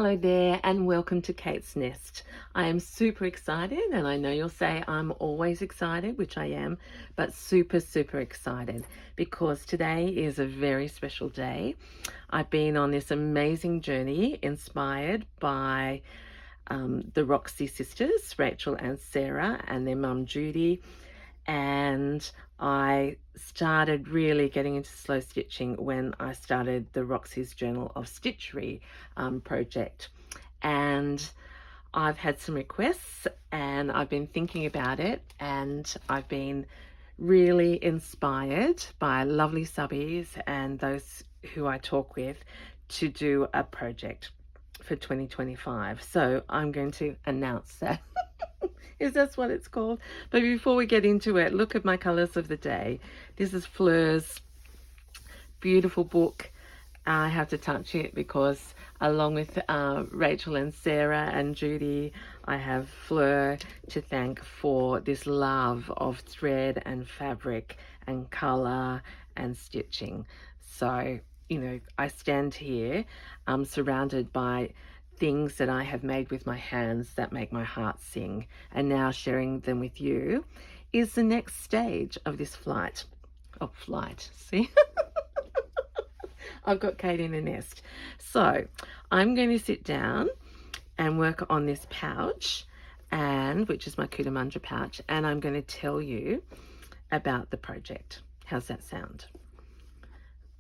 Hello there and welcome to Kate's Nest. I am super excited, and I know you'll say I'm always excited, which I am, but super excited because today is a very special day. I've been on this amazing journey inspired by the Roxy sisters, Rachel and Sarah, and their mum Judy, and I started really getting into slow stitching when I started the Roxy's Journal of Stitchery project. And I've had some requests and I've been thinking about it, and I've been really inspired by lovely subbies and those who I talk with to do a project for 2025. So I'm going to announce that. Is that what it's called? But before we get into it, look at my colors of the day. This is Fleur's beautiful book. I have to touch it because along with Rachel and Sarah and Judy, I have Fleur to thank for this love of thread and fabric and color and stitching. So, I stand here surrounded by things that I have made with my hands that make my heart sing, and now sharing them with you is the next stage of this flight. See? I've got KateintheNest. So I'm going to sit down and work on this pouch, and which is my Cootamundra pouch, and I'm going to tell you about the project. How's that sound?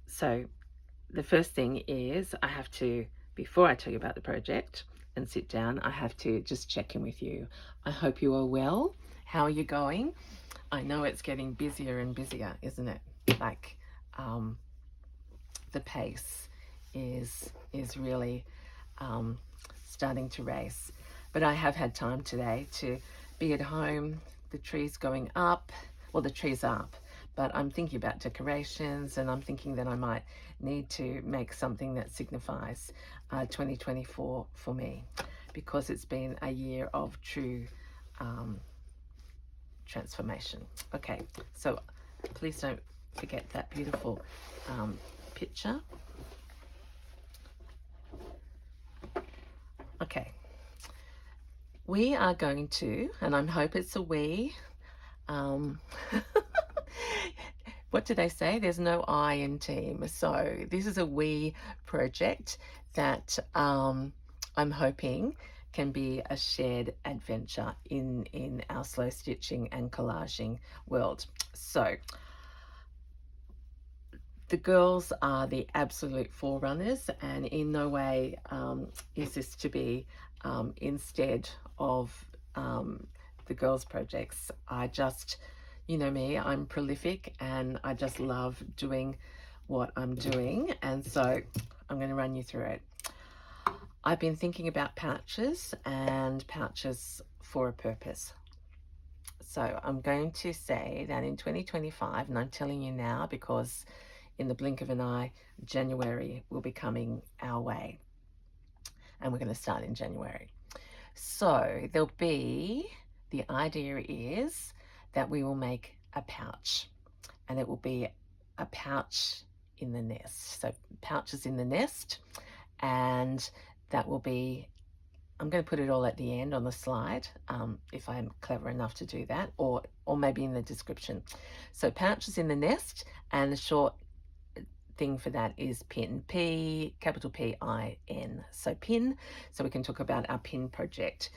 So the first thing is before I tell you about the project and sit down, I have to just check in with you. I hope you are well. How are you going? I know it's getting busier and busier, isn't it? Like the pace is really starting to race. But I have had time today to be at home. The tree's going up. Well, the tree's up, but I'm thinking about decorations, and I'm thinking that I might need to make something that signifies 2024 for me, because it's been a year of true transformation. Okay, so please don't forget that beautiful picture. Okay, we are going to, and I hope it's a we, what did they say? There's no I in team. So this is a we project that I'm hoping can be a shared adventure in our slow stitching and collaging world. So the girls are the absolute forerunners, and in no way is this to be instead of the girls' projects. I just, you know me, I'm prolific and I just love doing what I'm doing, and so I'm going to run you through it. I've been thinking about pouches and pouches for a purpose. So I'm going to say that in 2025, and I'm telling you now because in the blink of an eye, January will be coming our way, and we're going to start in January. So the idea is that we will make a pouch, and it will be a pouch in the nest. So pouches in the nest, and that will be, I'm going to put it all at the end on the slide, if I'm clever enough to do that, or maybe in the description. So pouches in the nest, and the short thing for that is PIN, capital P-I-N. So PIN, so we can talk about our PIN project,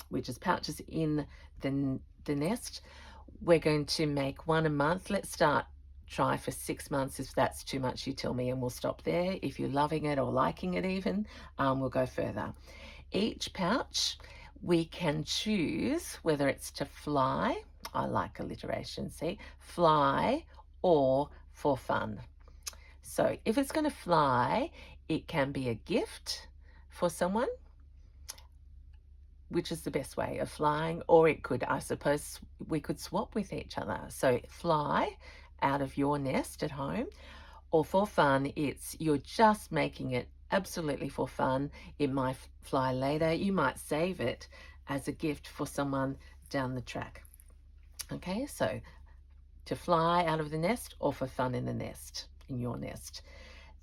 which is pouches in the nest. We're going to make one a month. Let's try for 6 months. If that's too much, you tell me and we'll stop there. If you're loving it or liking it even, we'll go further. Each pouch, we can choose whether it's to fly, I like alliteration, see, fly, or for fun. So if it's going to fly, it can be a gift for someone, which is the best way of flying, or it could, I suppose, we could swap with each other. So fly out of your nest at home, or for fun, you're just making it absolutely for fun. It might fly later. You might save it as a gift for someone down the track. Okay, so to fly out of the nest or for fun in the nest, in your nest.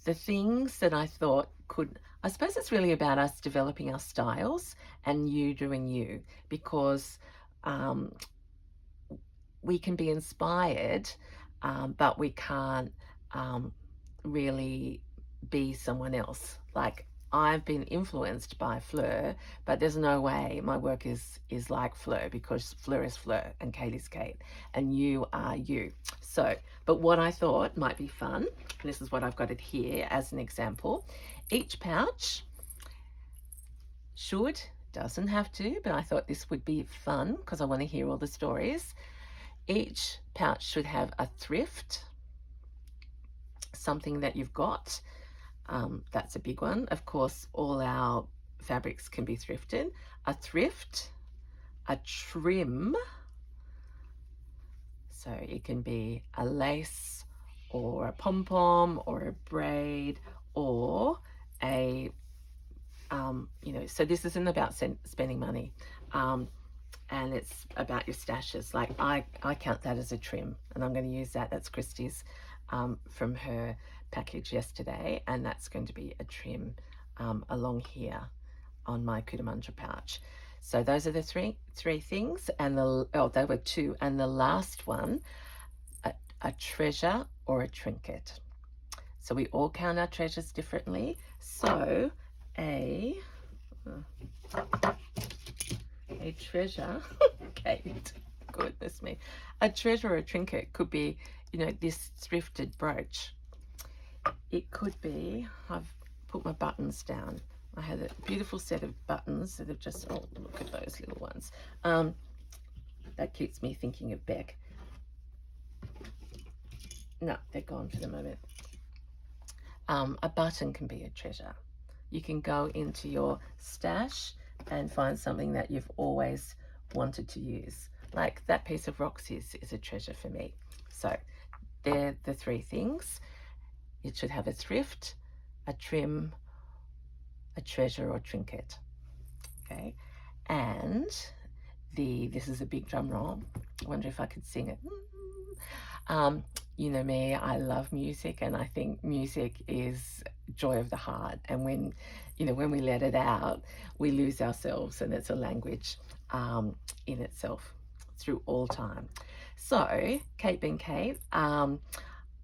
The things that I thought could I suppose it's really about us developing our styles and you doing you, because um, we can be inspired, but we can't um, really be someone else. Like, I've been influenced by Fleur, but there's no way my work is like Fleur, because Fleur is Fleur and Kate is Kate, and you are you. So, but what I thought might be fun, this is what I've got it here as an example. Each pouch doesn't have to, but I thought this would be fun because I want to hear all the stories. Each pouch should have a thrift, something that you've got. That's a big one. Of course, all our fabrics can be thrifted. A thrift, a trim, so it can be a lace or a pom-pom or a braid or a, so this isn't about spending money. And it's about your stashes. Like, I count that as a trim, and I'm going to use that. That's Christy's from her package yesterday, and that's going to be a trim along here on my Kutamanja pouch. So those are the three things, and they were two, and the last one, a treasure or a trinket. So we all count our treasures differently. So a treasure, Kate, goodness me, a treasure or a trinket could be, this thrifted brooch. It could be, I've put my buttons down. I had a beautiful set of buttons that have just, oh, look at those little ones. That keeps me thinking of Beck. No, they're gone for the moment. A button can be a treasure. You can go into your stash and find something that you've always wanted to use. Like that piece of Roxy's is a treasure for me. So they're the three things. It should have a thrift, a trim, a treasure or trinket. Okay, and this is a big drum roll. I wonder if I could sing it. You know me, I love music, and I think music is joy of the heart. And when we let it out, we lose ourselves, and it's a language in itself through all time. So, Kate being Kate, I'm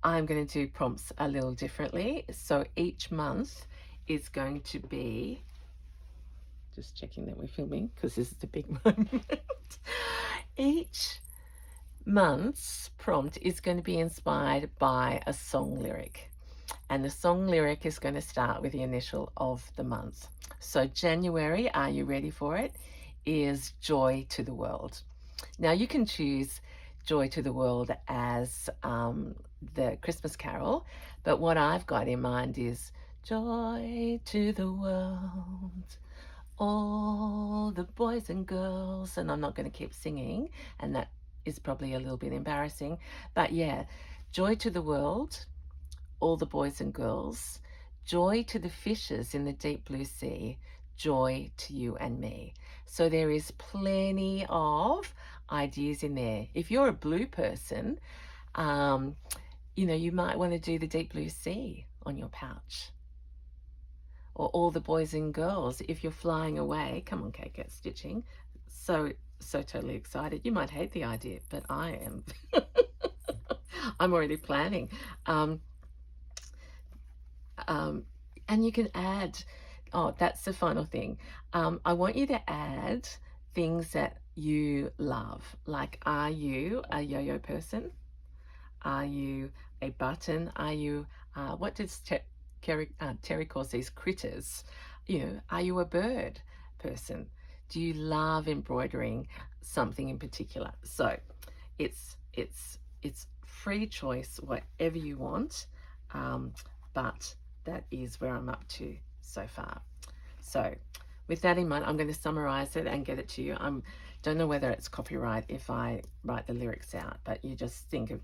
going to do prompts a little differently. So each month is going to be, just checking that we're filming because this is a big moment. Each month's prompt is going to be inspired by a song lyric, and the song lyric is going to start with the initial of the month. So January, are you ready for it, is Joy to the World. Now you can choose Joy to the World as the Christmas carol, but what I've got in mind is joy to the world, all the boys and girls, and I'm not going to keep singing, and that is probably a little bit embarrassing, but yeah, joy to the world, all the boys and girls, joy to the fishes in the deep blue sea, joy to you and me. So there is plenty of ideas in there. If you're a blue person, you might want to do the deep blue sea on your pouch. Or all the boys and girls, if you're flying away. Come on, Kate, get stitching. So totally excited. You might hate the idea, but I am. I'm already planning. And you can add, that's the final thing. I want you to add things that you love. Like, are you a yo-yo person? Are you a button? Are you, what does Terry calls these critters? Are you a bird person? Do you love embroidering something in particular? So it's free choice, whatever you want, but that is where I'm up to so far. So with that in mind, I'm going to summarize it and get it to you. I don't know whether it's copyright if I write the lyrics out, but you just think of,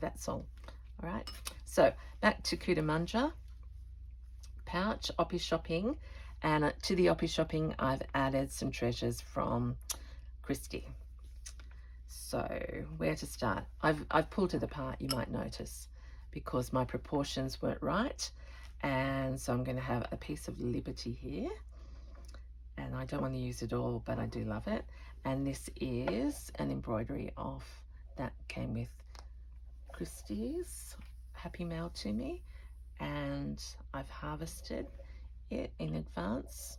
that song. All right. So back to Kutamanja pouch, Oppie shopping. And to the Oppie shopping, I've added some treasures from Christy. So where to start? I've pulled it apart, you might notice, because my proportions weren't right. And so I'm going to have a piece of Liberty here, and I don't want to use it all, but I do love it. And this is an embroidery off that came with Christie's Happy Mail to me, and I've harvested it in advance.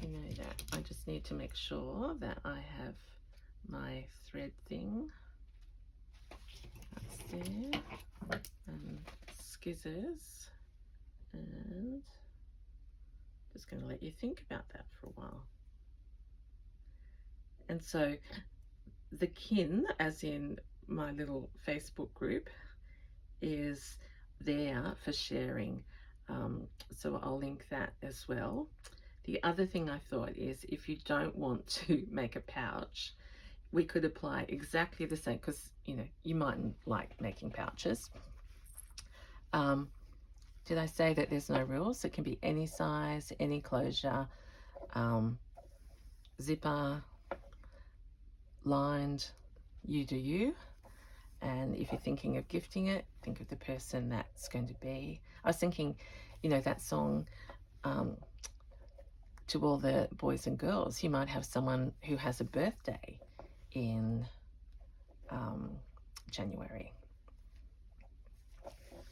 You know that I just need to make sure that I have my thread thing. That's there, and skizzers, and just going to let you think about that for a while. And so the KiN, as in my little Facebook group, is there for sharing. So I'll link that as well. The other thing I thought is, if you don't want to make a pouch, we could apply exactly the same, because you know you mightn't like making pouches. Did I say that there's no rules? It can be any size, any closure, zipper, lined, you do you. And if you're thinking of gifting it, think of the person that's going to be. I was thinking, you know, that song, to all the boys and girls, you might have someone who has a birthday in January.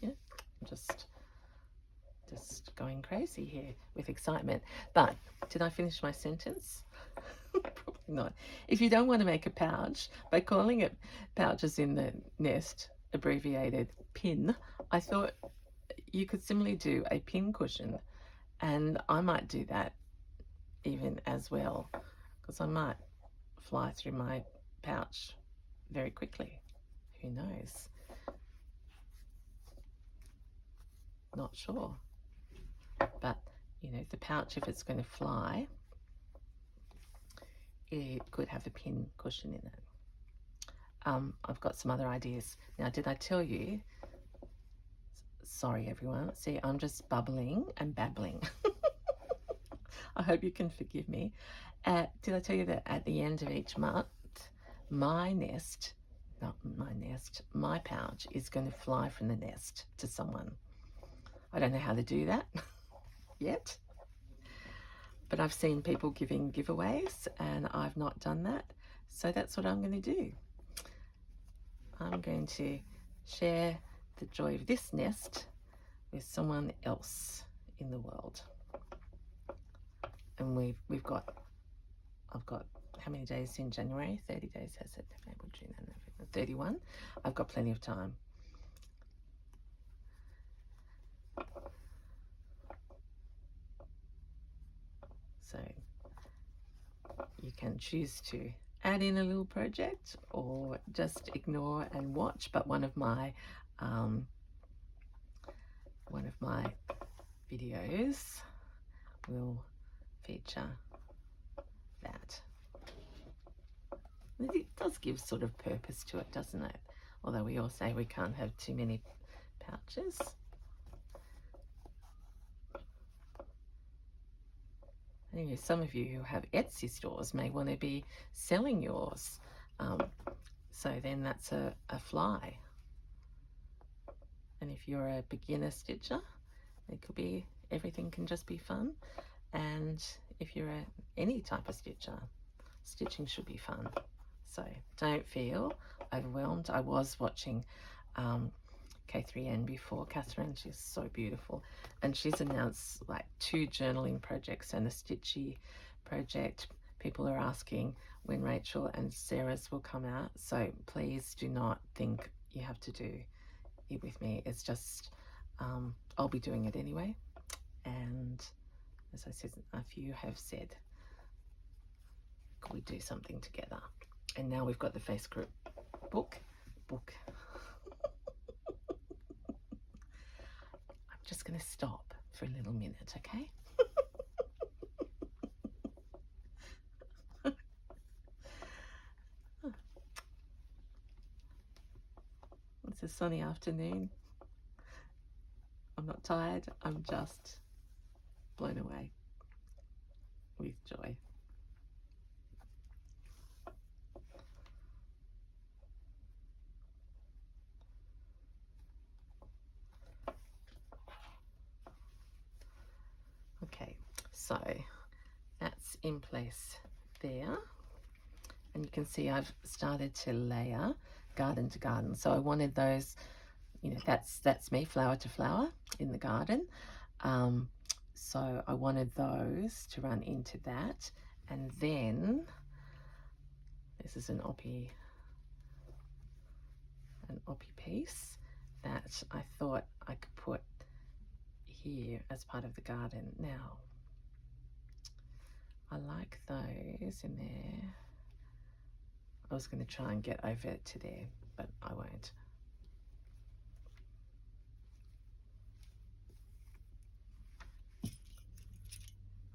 Yeah, just going crazy here with excitement. But did I finish my sentence? Probably not. If you don't want to make a pouch, by calling it Pouches in the Nest, abbreviated PIN, I thought you could similarly do a pin cushion, and I might do that even as well, because I might fly through my pouch very quickly. Who knows? Not sure. But, you know, the pouch, if it's going to fly, it could have a pin cushion in it. I've got some other ideas. Now, did I tell you? Sorry, everyone. See, I'm just bubbling and babbling. I hope you can forgive me. Did I tell you that at the end of each month, my pouch is going to fly from the nest to someone. I don't know how to do that yet, but I've seen people giving giveaways, and I've not done that. So that's what I'm going to do. I'm going to share the joy of this nest with someone else in the world. And I've got how many days in January? 30 days, has it? April, June, and November. 31. I've got plenty of time. So you can choose to add in a little project or just ignore and watch, but one of my videos will feature that. It does give sort of purpose to it, doesn't it? Although we all say we can't have too many pouches. Anyway, some of you who have Etsy stores may want to be selling yours. So then that's a fly. And if you're a beginner stitcher, it could be, everything can just be fun. And if you're any type of stitcher, stitching should be fun. So don't feel overwhelmed. I was watching K3N before, Catherine. She's so beautiful, and she's announced like 2 journaling projects and a stitchy project. People are asking when Rachel and Sarah's will come out, so please do not think you have to do it with me. It's just I'll be doing it anyway, and as I said, a few have said, could we do something together? And now we've got the Facebook book. I'm just going to stop for a little minute, okay? It's a sunny afternoon. I'm not tired. I'm just blown away with joy. So that's in place there. And you can see I've started to layer garden to garden. So I wanted those, you know, that's me, flower to flower in the garden. So I wanted those to run into that. And then this is an oppie piece that I thought I could put here as part of the garden. Now, I like those in there. I was going to try and get over to there, but I won't.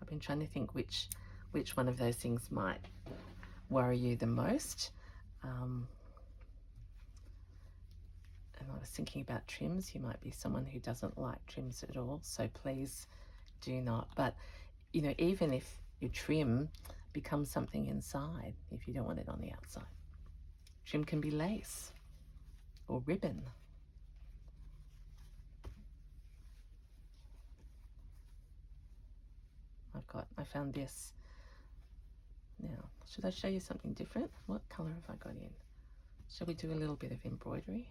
I've been trying to think which one of those things might worry you the most. And I was thinking about trims. You might be someone who doesn't like trims at all, so please do not. But, you know, even if your trim becomes something inside, if you don't want it on the outside. Trim can be lace or ribbon. I found this. Now, should I show you something different? What colour have I got in? Shall we do a little bit of embroidery?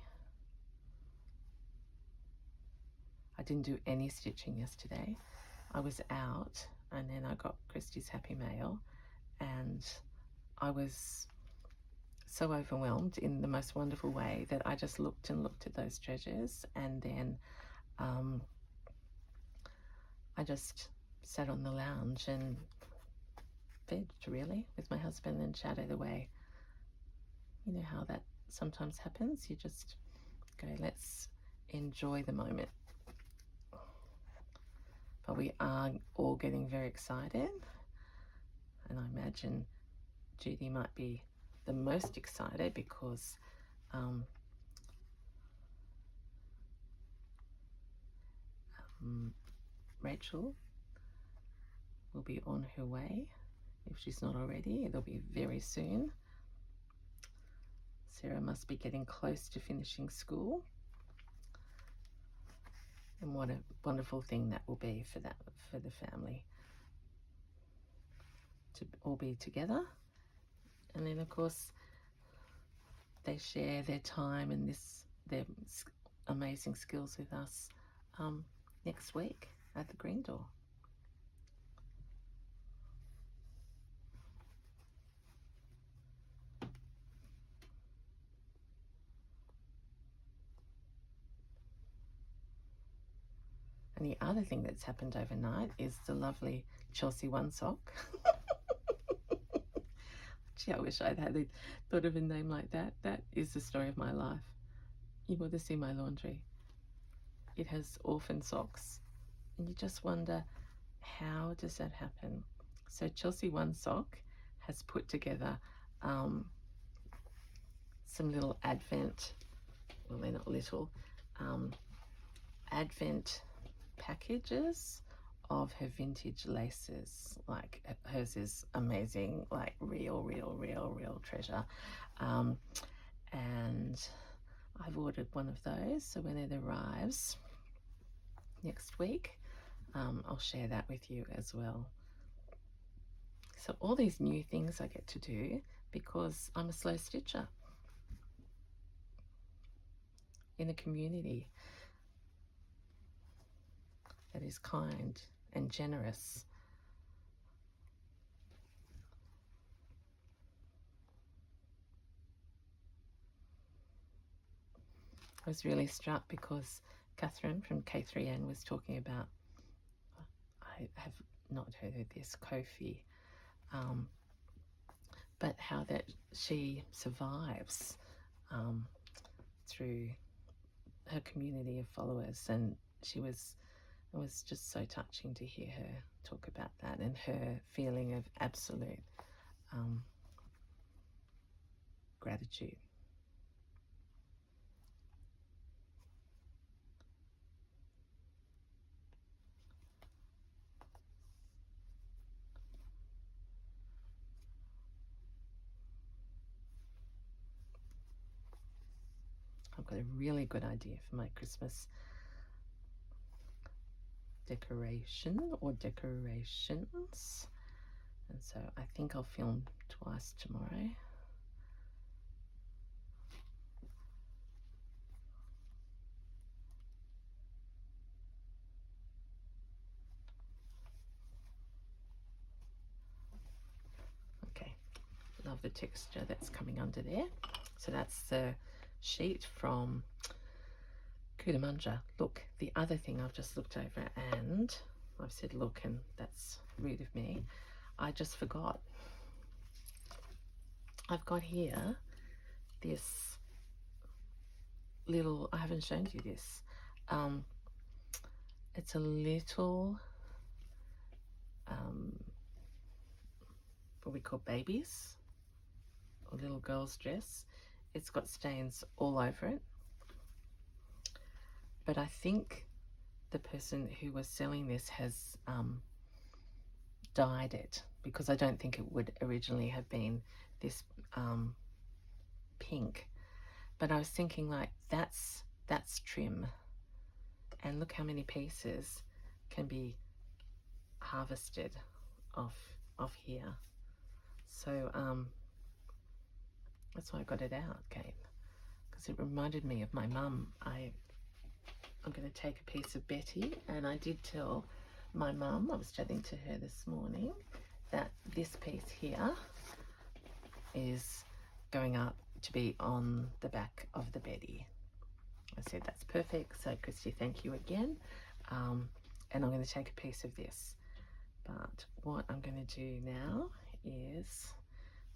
I didn't do any stitching yesterday. I was out and then I got Christy's Happy Mail and I was so overwhelmed in the most wonderful way that I just looked and looked at those treasures, and then I just sat on the lounge and vegged, really, with my husband and chatted away. You know how that sometimes happens? You just go, let's enjoy the moment. But we are all getting very excited, and I imagine Judy might be the most excited because Rachel will be on her way. If she's not already, it'll be very soon. Sarah must be getting close to finishing school. And what a wonderful thing that will be for the family to all be together. And then, of course, they share their time and their amazing skills with us next week at the Green Door. And the other thing that's happened overnight is the lovely Chelsea One Sock. Gee, I wish I'd thought of a name like that. That is the story of my life. You ought to see my laundry. It has orphan socks. And you just wonder, how does that happen? So Chelsea One Sock has put together some little Advent, well, they're not little, Advent packages of her vintage laces. Like, hers is amazing, like real treasure. And I've ordered one of those, so when it arrives next week, I'll share that with you as well. So all these new things I get to do because I'm a slow stitcher in a community that is kind and generous. I was really struck because Catherine from K3N was talking about, I have not heard of this, Kofi, but how that she survives through her community of followers, and it was just so touching to hear her talk about that and her feeling of absolute gratitude. I've got a really good idea for my Christmas decoration or decorations. And so I think I'll film twice tomorrow. Okay, love the texture that's coming under there. So that's the sheet from KateintheNest. Look, the other thing I've just looked over, and I've said look, and that's rude of me. I just forgot. I've got here this little, I haven't shown you this. It's a little, what we call babies, or little girl's dress. It's got stains all over it. But I think the person who was selling this has dyed it, because I don't think it would originally have been this pink. But I was thinking, like, that's trim, and look how many pieces can be harvested off here. So that's why I got it out, Kate, because it reminded me of my mum. I'm going to take a piece of Betty, and I did tell my mum, I was chatting to her this morning, that this piece here is going up to be on the back of the Betty. I said that's perfect. So Christy, thank you again. And I'm going to take a piece of this. But what I'm going to do now is,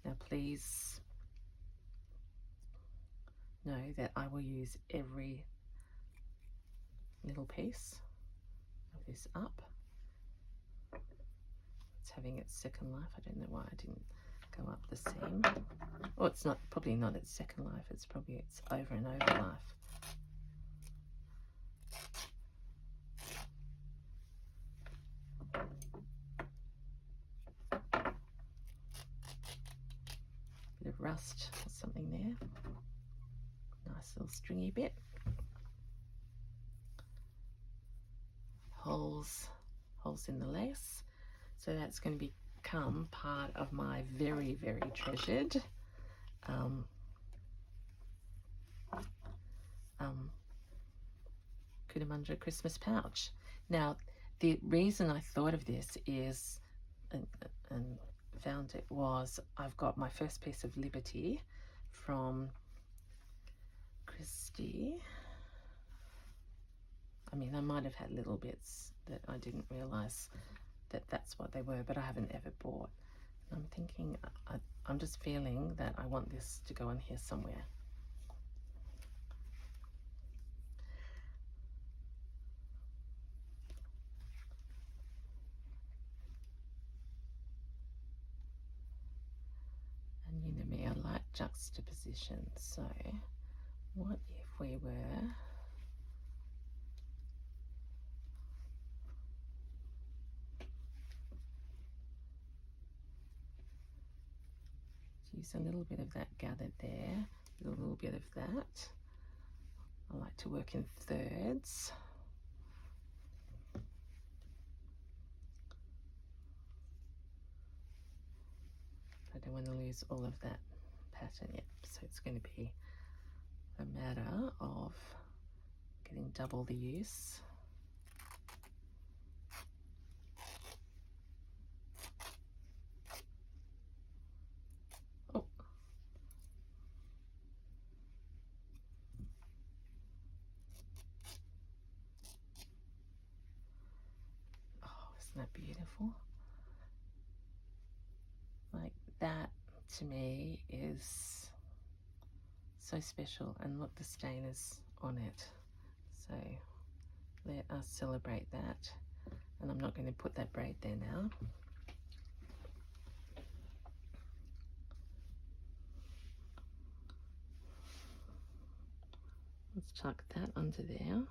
now please know that I will use every little piece of this up. It's having its second life. I don't know why I didn't go up the seam. Well, it's not, probably not its second life, it's probably its over and over life. Bit of rust or something there. Nice little stringy bit. Holes in the lace. So that's going to become part of my very, very treasured KateintheNest Christmas pouch. Now, the reason I thought of this is, and found it, was I've got my first piece of Liberty from Christy. I mean, I might have had little bits that I didn't realise that that's what they were, but I haven't ever bought. I'm thinking, I'm just feeling that I want this to go on here somewhere. And you know me, I like juxtaposition. So what if we were to use a little bit of that gathered there, a little bit of that. I like to work in thirds. I don't want to lose all of that pattern yet, so it's going to be a matter of getting double the use. Oh, isn't that beautiful? Like, that to me is so special. And look, the stain is on it, so let us celebrate that. And I'm not going to put that braid there now. Let's tuck that under there,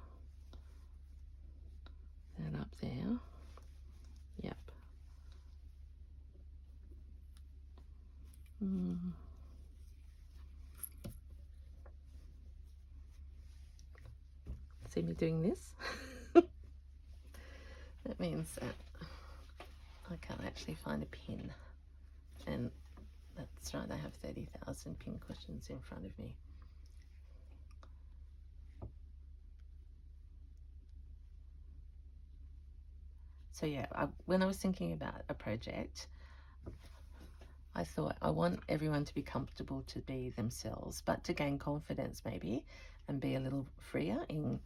that up there. Yep. See me doing this? that means that I can't actually find a pin, and that's right, I have 30,000 pin cushions in front of me. So yeah, when I was thinking about a project, I thought I want everyone to be comfortable to be themselves, but to gain confidence maybe and be a little freer in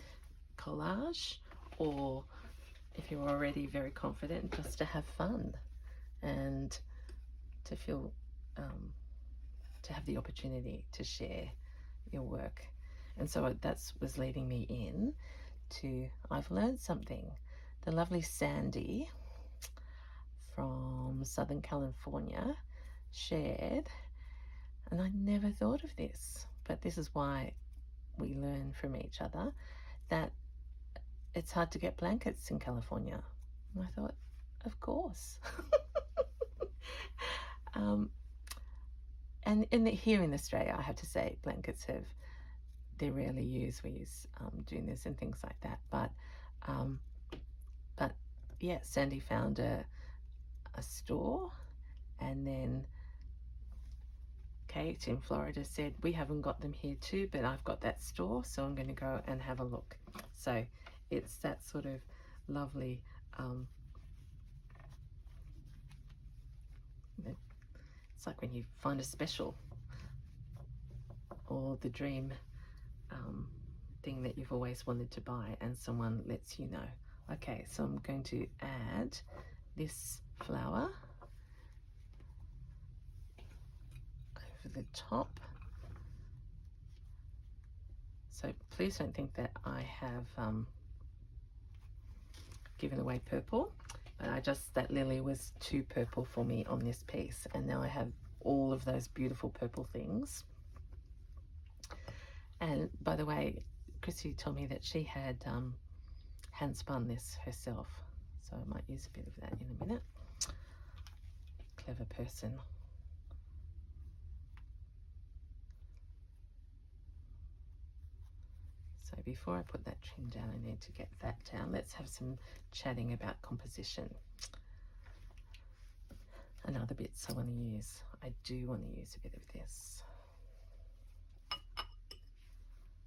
collage, or if you're already very confident, just to have fun and to feel to have the opportunity to share your work. And so that was leading me in to I've learned something. The lovely Sandy from Southern California shared, and I never thought of this, but this is why we learn from each other, that it's hard to get blankets in California. And I thought, of course. And here in Australia, I have to say, blankets they're rarely used. We use doonas and things like that. But yeah, Sandy found a store, and then Kate in Florida said, we haven't got them here too, but I've got that store, so I'm going to go and have a look. So it's that sort of lovely it's like when you find a special or the dream thing that you've always wanted to buy, and someone lets you know. Okay, so I'm going to add this flower over the top. So please don't think that I have given away purple, but that lily was too purple for me on this piece, and now I have all of those beautiful purple things. And by the way, Chrissy told me that she had hand spun this herself, so I might use a bit of that in a minute. Clever person. So before I put that trim down, I need to get that down. Let's have some chatting about composition. And other bits I want to use. I do want to use a bit of this.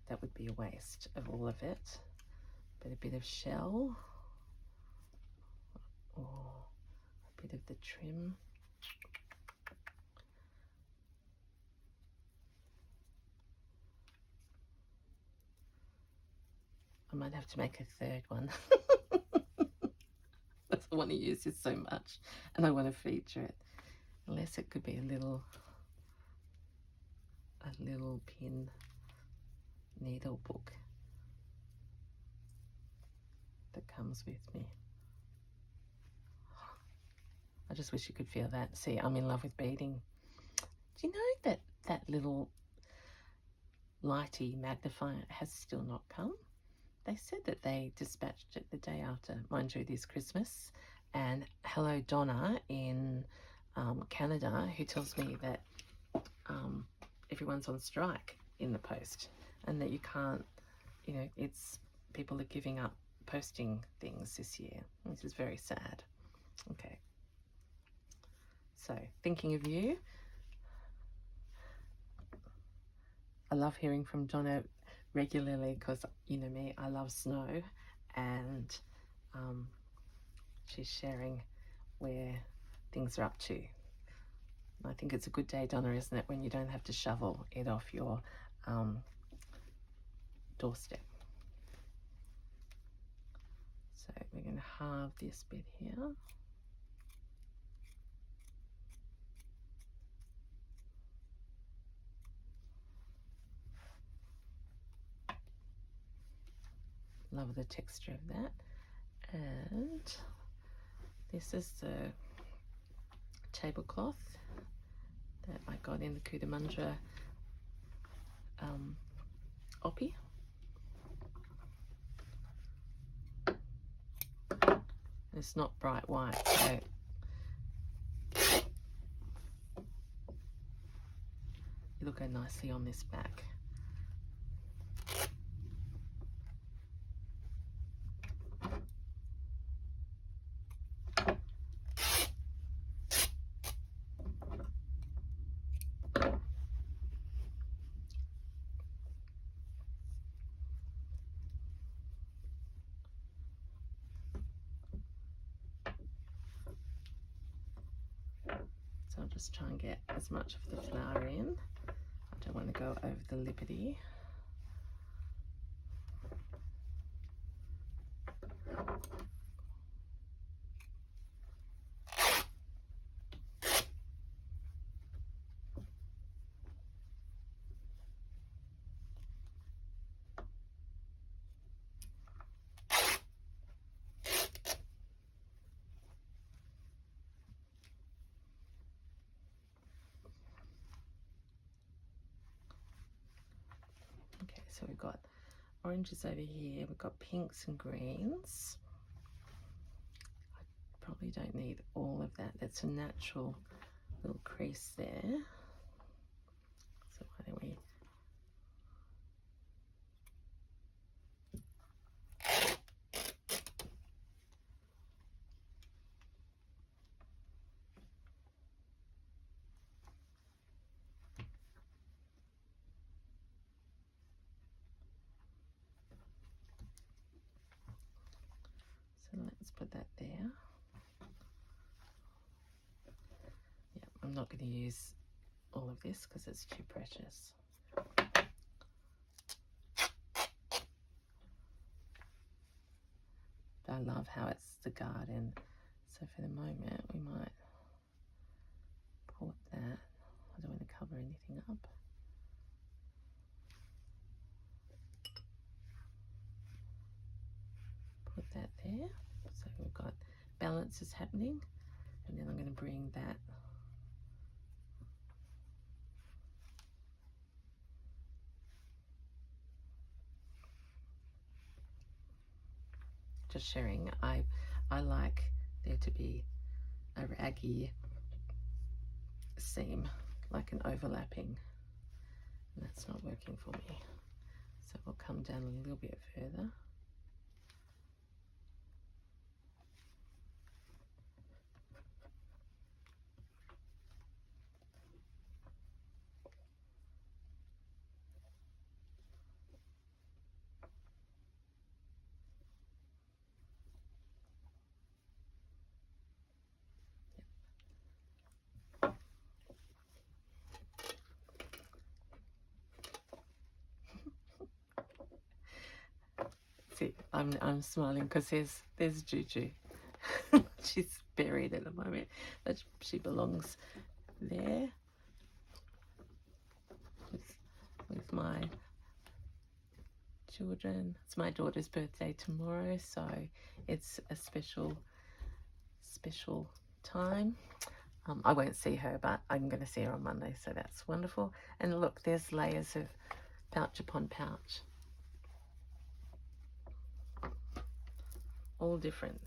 That would be a waste of all of it. But a bit of shell, or a bit of the trim. I might have to make a third one. I want to use this so much, and I want to feature it. Unless it could be a little pin needle book that comes with me. I just wish you could feel that. See, I'm in love with beading. Do you know that little lighty magnifier has still not come? They said that they dispatched it the day after. Mind you, this Christmas. And hello, Donna in Canada, who tells me that everyone's on strike in the post, and that you can't, people are giving up posting things this year, which is very sad. Okay. So, thinking of you. I love hearing from Donna regularly because, you know me, I love snow, and she's sharing where things are up to. I think it's a good day, Donna, isn't it, when you don't have to shovel it off your doorstep. So we're going to halve this bit here. Love the texture of that. And this is the tablecloth that I got in the Cootamundra Oppie. It's not bright white, so it'll go nicely on this back. Just try and get as much of the flower in. I don't want to go over the liberty. Okay, so we've got oranges over here, we've got pinks and greens. I probably don't need all of that. That's a natural little crease there. So why don't we let's put that there. Yeah, I'm not going to use all of this because it's too precious. But I love how it's the garden. So for the moment we might put that. I don't want to cover anything up. Put that there. So we've got balance is happening, and then I'm going to bring that just sharing. I like there to be a raggy seam, like an overlapping, and that's not working for me. So we'll come down a little bit further. See, I'm smiling because there's Juju. She's buried at the moment, but she belongs there with my children. It's my daughter's birthday tomorrow, so it's a special time. I won't see her, but I'm going to see her on Monday, so that's wonderful. And look, there's layers of pouch upon pouch, all different.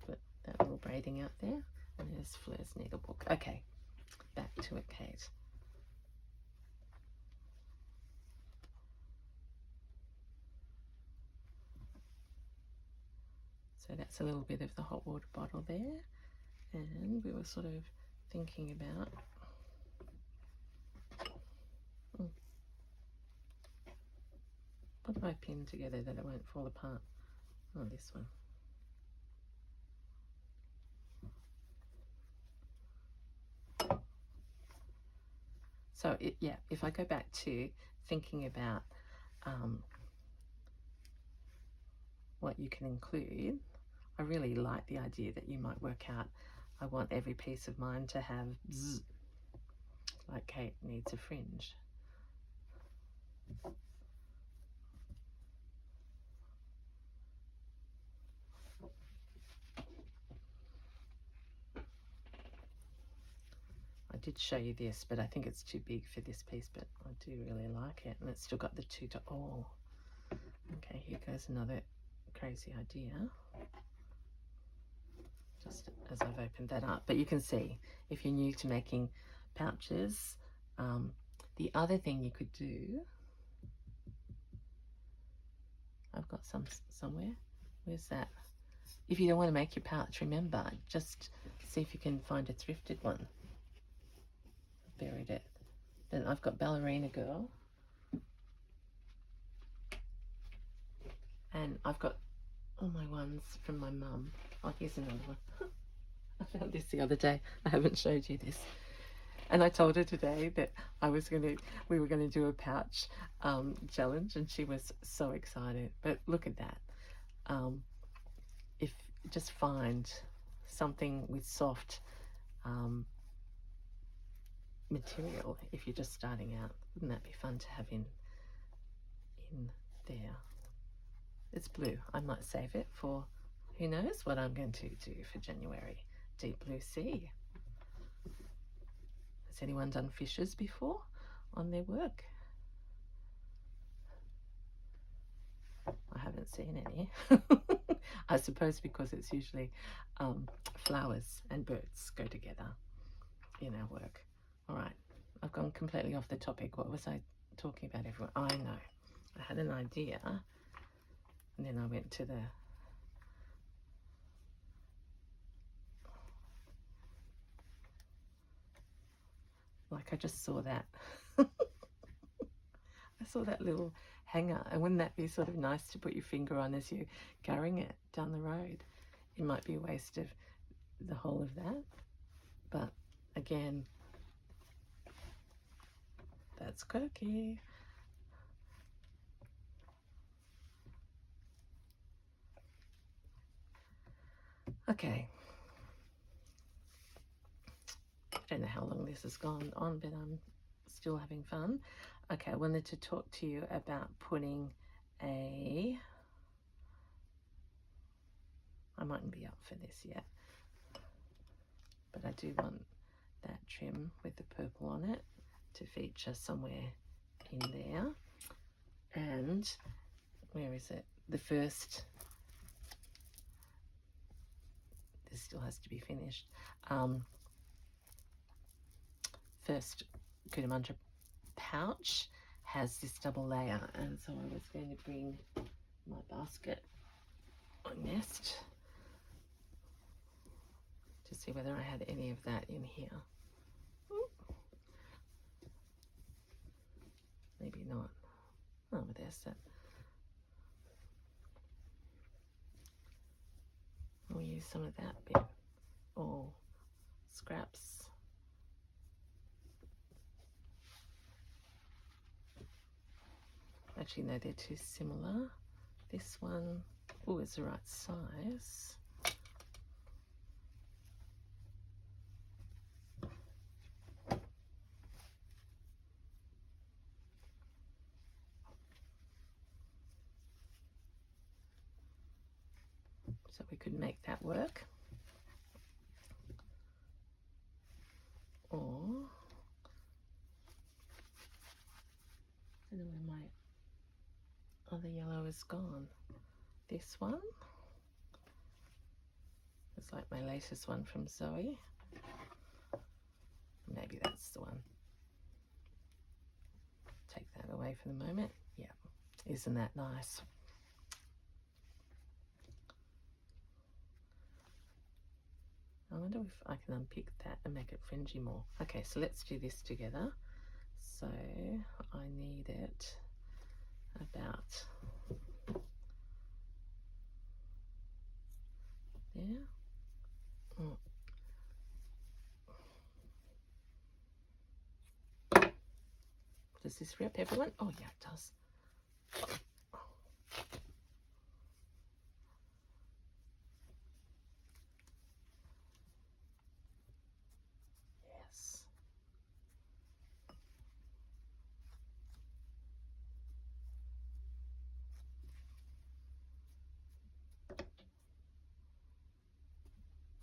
Put that little braiding out there, and there's Fleur's needlebook. Okay, back to it, Kate. So that's a little bit of the hot water bottle there, and we were sort of thinking about what do I pin together that it won't fall apart? Oh, this one. So yeah, if I go back to thinking about what you can include, I really like the idea that you might work out, I want every piece of mine to have zzz, like Kate needs a fringe. I did show you this, but I think it's too big for this piece, but I do really like it. And it's still got the two to, oh, okay, here goes another crazy idea. Just as I've opened that up, but you can see if you're new to making pouches, the other thing you could do, I've got some somewhere, where's that? If you don't want to make your pouch, remember, just see if you can find a thrifted one. Buried it. Then I've got Ballerina Girl. And I've got all my ones from my mum. Oh, here's another one. I found this the other day. I haven't showed you this. And I told her today that we were gonna do a pouch challenge, and she was so excited. But look at that. If just find something with soft material if you're just starting out. Wouldn't that be fun to have in there? It's blue. I might save it for who knows what I'm going to do for January. Deep blue sea. Has anyone done fishes before on their work? I haven't seen any. I suppose because it's usually flowers and birds go together in our work. All right, I've gone completely off the topic. What was I talking about, everyone? I know. I had an idea, and then I went to the... Like, I just saw that. I saw that little hanger, and wouldn't that be sort of nice to put your finger on as you're carrying it down the road? It might be a waste of the whole of that, but again, that's quirky. Okay. I don't know how long this has gone on, but I'm still having fun. Okay, I wanted to talk to you about putting I mightn't be up for this yet, but I do want that trim with the purple on it to feature somewhere in there. And where is it? The first, this still has to be finished. First Kudamundra pouch has this double layer, and so I was going to bring my basket or nest to see whether I had any of that in here. Maybe not. Oh, but there's that. We'll use some of that bit, or scraps. Actually, no, they're too similar. This one, oh, it's the right size. So we could make that work. Or, I don't know where my other yellow is gone. This one. It's like my latest one from Zoe. Maybe that's the one. Take that away for the moment. Yeah, isn't that nice? I wonder if I can unpick that and make it fringy more. Okay, so let's do this together. So I need it about there. Does this rip, everyone? Oh yeah, it does. Yes.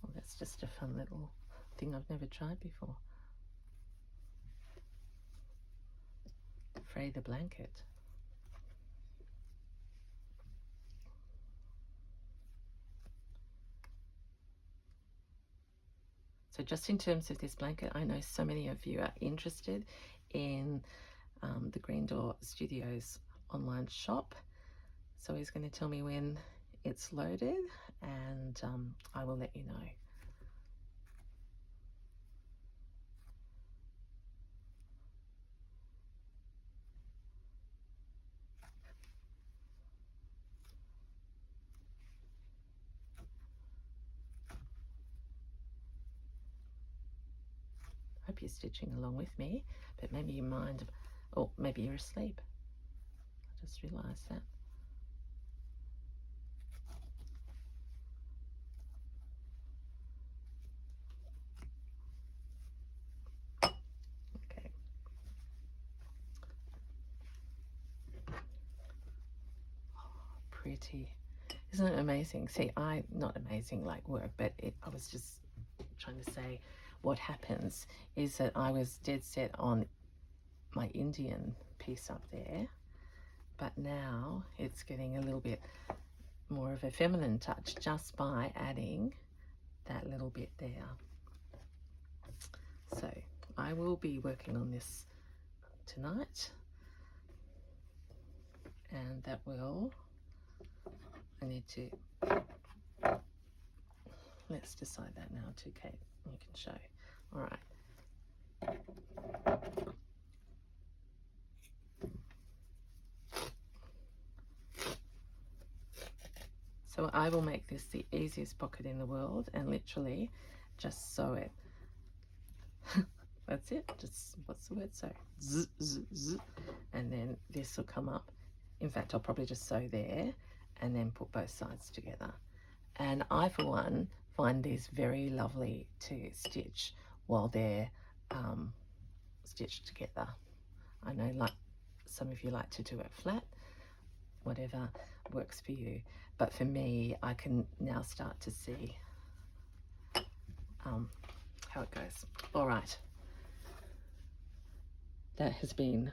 Well, that's just a fun little thing I've never tried before. Fray the blanket. So just in terms of this blanket, I know so many of you are interested in the Green Door Studios online shop. So he's going to tell me when it's loaded, and I will let you know. hope you're stitching along with me, but maybe you mind, or maybe you're asleep. I just realised that. Okay. Oh, pretty. Isn't it amazing? See, not amazing like work, but I was just trying to say what happens is that I was dead set on my Indian piece up there, but now it's getting a little bit more of a feminine touch just by adding that little bit there. So I will be working on this tonight, and that will, I need to, let's decide that now too, Kate, you can show. All right. So I will make this the easiest pocket in the world and literally just sew it. That's it. Just, what's the word? Sew. Zzz, zzz, zzz. And then this will come up. In fact, I'll probably just sew there and then put both sides together. And I, for one, find these very lovely to stitch while they're stitched together. I know like some of you like to do it flat, whatever works for you. But for me, I can now start to see how it goes. All right. That has been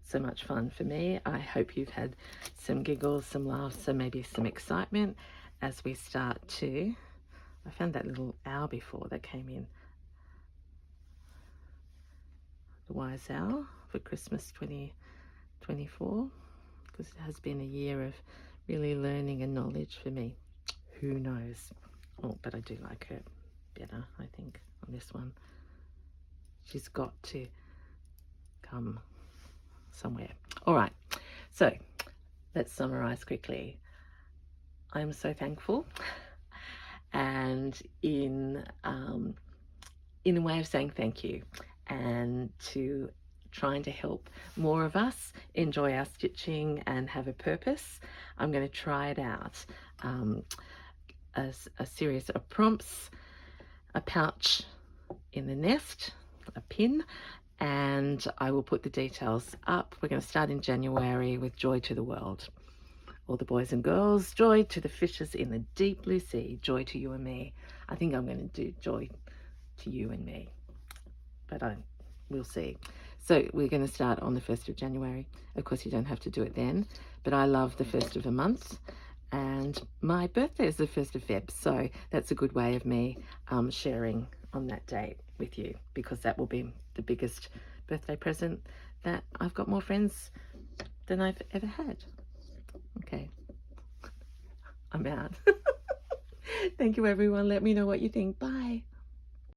so much fun for me. I hope you've had some giggles, some laughs, and maybe some excitement as we start to, I found that little owl before that came in. The wise owl for Christmas 2024, because it has been a year of really learning and knowledge for me. Who knows? Oh, but I do like her better, I think, on this one. She's got to come somewhere. All right, so let's summarize quickly. I'm so thankful, and in a way of saying thank you, and to trying to help more of us enjoy our stitching and have a purpose, I'm going to try it out. A series of prompts, a pouch in the nest, a pin, and I will put the details up. We're going to start in January with Joy to the World. All the boys and girls, joy to the fishes in the deep blue sea, joy to you and me. I think I'm going to do joy to you and me, but we'll see. So we're going to start on the 1st of January. Of course, you don't have to do it then, but I love the 1st of a month, and my birthday is the 1st of Feb, so that's a good way of me sharing on that date with you, because that will be the biggest birthday present that I've got more friends than I've ever had. Okay, I'm out. Thank you, everyone. Let me know what you think. Bye.